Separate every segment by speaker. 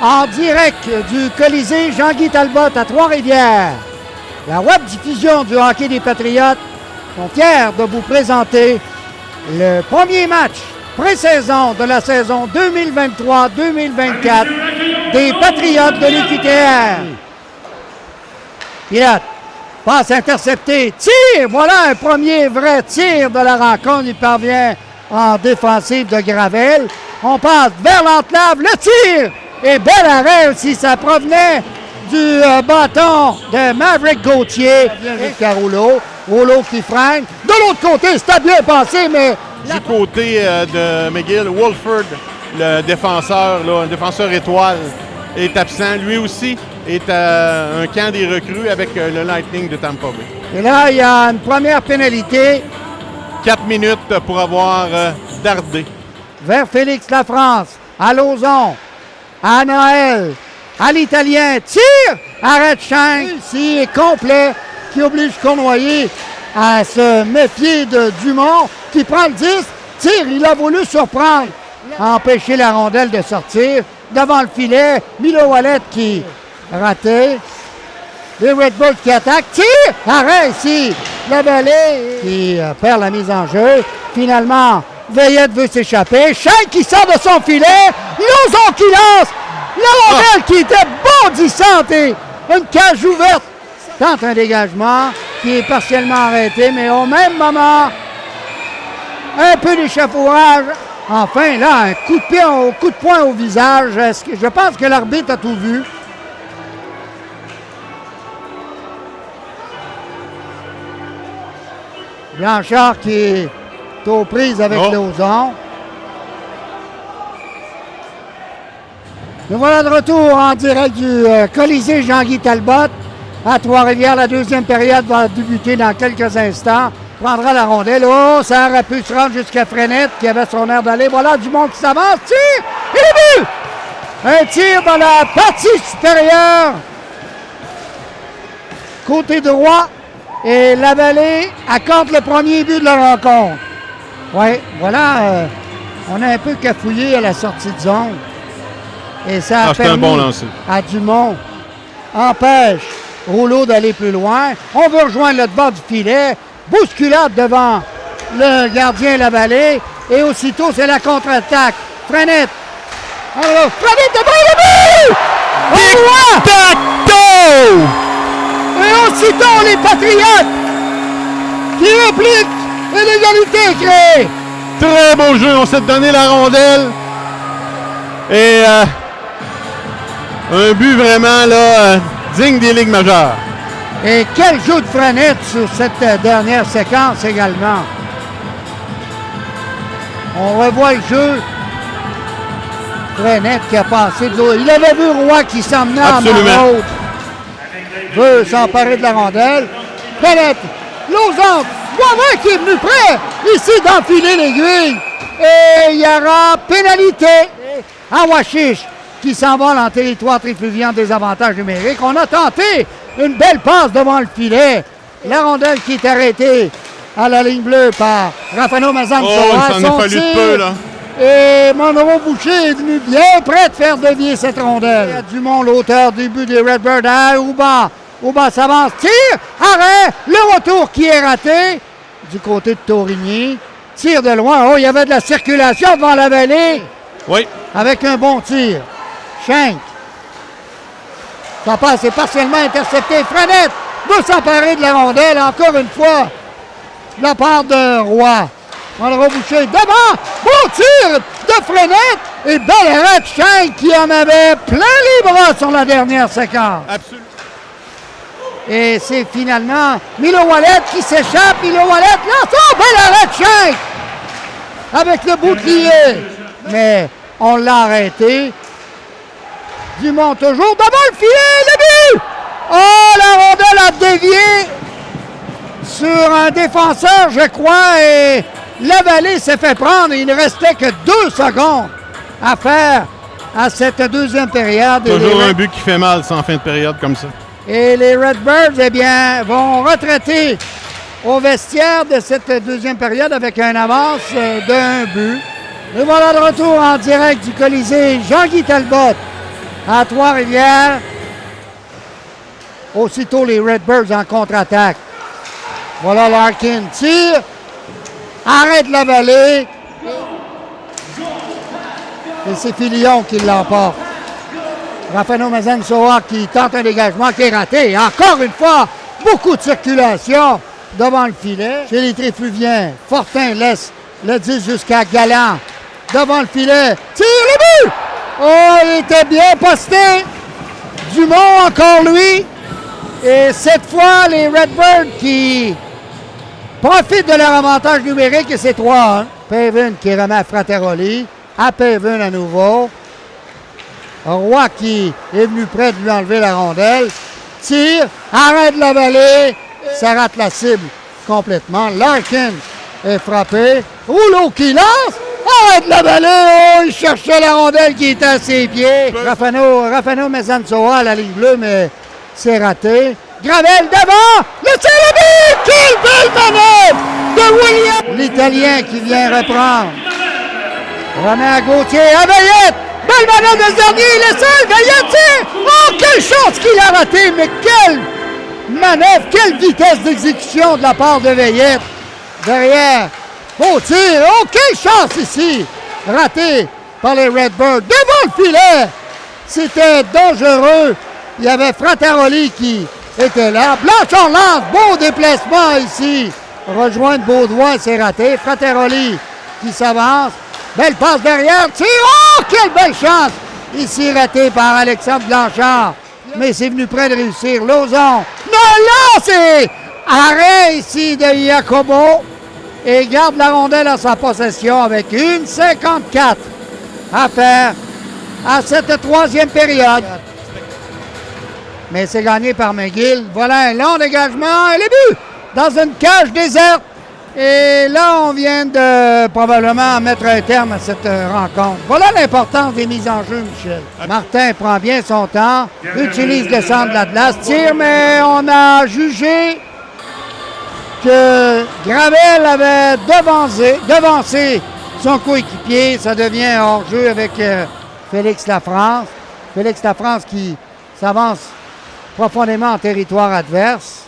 Speaker 1: en direct du Colisée Jean-Guy Talbot à Trois-Rivières. La web diffusion du hockey des Patriotes sont fiers de vous présenter le premier match pré-saison de la saison 2023-2024 des Patriotes de l'UQTR. Pilote, passe interceptée, tir! Voilà un premier vrai tir de la rencontre. Il parvient en défensive de Gravel. On passe vers l'entrave, le tir! Et bel arrêt aussi, ça provenait du bâton de Maverick Gauthier. Jusqu'à Rouleau. Rouleau qui freine. De l'autre côté, c'était bien passé, mais...
Speaker 2: Du côté de McGill, Wolford, le défenseur, là, un défenseur étoile, est absent. Lui aussi est à un camp des recrues avec le Lightning de Tampa Bay.
Speaker 1: Et là, il y a une première pénalité.
Speaker 2: 4 minutes pour avoir dardé.
Speaker 1: Vers Félix Lafrance, à Lauzon, à Noël, à l'Italien, tire, arrête Schenk, ici est complet, qui oblige Cournoyer à se méfier de Dumont, qui prend le 10, tire, il a voulu surprendre, empêcher la rondelle de sortir, devant le filet, Milo Wallet qui raté, les Red Bulls qui attaquent, tire, arrête ici, la Vallée qui perd la mise en jeu, finalement, Veillette veut s'échapper. Schenk qui sort de son filet. Lauzon qui lance. La rondelle qui était bondissante et une cage ouverte. Tente un dégagement qui est partiellement arrêté, mais au même moment, un peu d'échafaudage. Enfin, là, un coup de pied, un coup de poing au visage. Je pense que l'arbitre a tout vu. Blanchard qui est aux prises avec Lauzon. Nous voilà de retour en direct du Colisée Jean-Guy Talbot à Trois-Rivières. La deuxième période va débuter dans quelques instants. Prendra la rondelle. Oh, ça aurait pu se rendre jusqu'à Frenette qui avait son air d'aller. Voilà Dumont qui s'avance. Tire! Et le but! Un tir dans la partie supérieure. Côté droit. Et Lavallée accorde le premier but de la rencontre. Oui, voilà, on a un peu cafouillé à la sortie de zone. Et ça a permis
Speaker 2: un bon lancer
Speaker 1: à Dumont, empêche Rouleau d'aller plus loin. On veut rejoindre le bord du filet. Bousculade devant le gardien Lavallée. Et aussitôt, c'est la contre-attaque. Frenette. Alors, Frenette devant le but!
Speaker 2: Tic-tac-toe!
Speaker 1: Et aussitôt, les Patriotes qui répliquent. Et l'égalité est créée.
Speaker 2: Très beau jeu. On s'est donné la rondelle. Et un but vraiment là, digne des ligues majeures.
Speaker 1: Et quel jeu de Frenette sur cette dernière séquence également. On revoit le jeu. Frenette qui a passé de l'eau. Il avait vu Roy qui s'emmenait en main haute. Veut s'emparer de la rondelle. Frenette. Lauzon. Boivin qui est venu près, ici, d'enfiler l'aiguille. Et il y aura pénalité à Washish qui s'envole en territoire trifluvien des avantages numériques. On a tenté une belle passe devant le filet. La rondelle qui est arrêtée à la ligne bleue par Rafano Mazansoa.
Speaker 2: Oh, il s'en a fallu de peu, là.
Speaker 1: Et Monroe Boucher est venu bien près de faire dévier cette rondelle. Dumont, l'auteur du but des Redbirds à Ouba. Ouba s'avance, tire, arrêt, le retour qui est raté du côté de Torigny. Tire de loin. Oh, il y avait de la circulation devant la Vallée.
Speaker 2: Oui.
Speaker 1: Avec un bon tir. Schenk. Ça passe, c'est partiellement intercepté. Frenette veut s'emparer de la rondelle, encore une fois, de la part de Roy. On le rebouché devant. Bon tir de Frenette. Et bel arrêt de Schenk qui en avait plein les bras sur la dernière séquence.
Speaker 2: Absolument.
Speaker 1: Et c'est finalement Milo Wallet qui s'échappe. Milo Wallet lance. Oh, bel arrêt de Schenk avec le bouclier. Mais on l'a arrêté. Dumont toujours devant le filet. Le but! Oh, la rondelle a dévié sur un défenseur, je crois. Et Lavallée s'est fait prendre. Il ne restait que 2 secondes à faire à cette deuxième période.
Speaker 2: Toujours un but qui fait mal sans fin de période comme ça.
Speaker 1: Et les Redbirds, eh bien, vont retraiter au vestiaire de cette deuxième période avec un avance d'un but. Et voilà de retour en direct du Colisée Jean-Guy Talbot à Trois-Rivières. Aussitôt les Redbirds en contre-attaque. Voilà Larkin. Tire. Arrête la vallée. Et c'est Filion qui l'emporte. Raphaël Mazan-Soa qui tente un dégagement qui est raté. Encore une fois, beaucoup de circulation devant le filet. Chez les Tréfluviens, Fortin laisse le 10 jusqu'à Galland. Devant le filet. Tire le but! Oh, il était bien posté. Dumont, encore lui. Et cette fois, les Redbirds qui profitent de leur avantage numérique et c'est 3-1. Paven qui remet à Frateroli. À Paven à nouveau. Roy qui est venu près de lui enlever la rondelle. Tire, arrête la vallée. Ça rate la cible complètement. Larkin est frappé. Rouleau qui lance. Arrête la vallée. Oh, il cherchait la rondelle qui était à ses pieds. Raphaël Mazan-Soa à la ligne bleue, mais c'est raté. Gravel devant. Le tir au but. Quelle belle manœuvre de William. L'Italien qui vient reprendre. Remet à Gauthier. À Veillette. Belle manœuvre de ce dernier. Il est seul. Veillette tire. Oh, quelle chance qu'il a raté. Mais quelle manœuvre. Quelle vitesse d'exécution de la part de Veillette. Derrière. Beau tir. Oh, quelle chance ici. Raté par les Redbirds. Devant le filet. C'était dangereux. Il y avait Frateroli qui était là. Blanchard lance. Beau déplacement ici. Rejoindre Baudouin, c'est raté. Frateroli qui s'avance. Belle passe derrière. Tire. Oh, quelle belle chance. Ici raté par Alexandre Blanchard. Mais c'est venu près de réussir. Lauzon. Non, là, c'est arrêt ici de Jacobo. Et garde la rondelle à sa possession avec 1,54 à faire à cette troisième période. Mais c'est gagné par McGill. Voilà un long dégagement et les buts dans une cage déserte. Et là, on vient de probablement mettre un terme à cette rencontre. Voilà l'importance des mises en jeu, Michel. Martin prend bien son temps, utilise le centre de l'Atlas, tire, mais on a jugé que Gravel avait devancé son coéquipier. Ça devient hors-jeu avec Félix Lafrance. Félix Lafrance qui s'avance profondément en territoire adverse.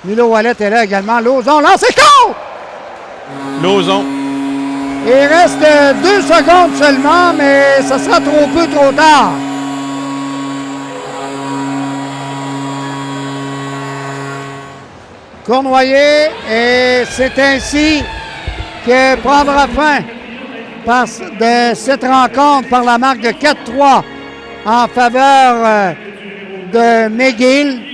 Speaker 1: Milo Wallet est là également. Lauzon lance et compte!
Speaker 2: Lauzon.
Speaker 1: Il reste 2 secondes seulement, mais ça sera trop peu, trop tard. Cournoyer, et c'est ainsi que prendra fin de cette rencontre par la marque de 4-3 en faveur de McGill.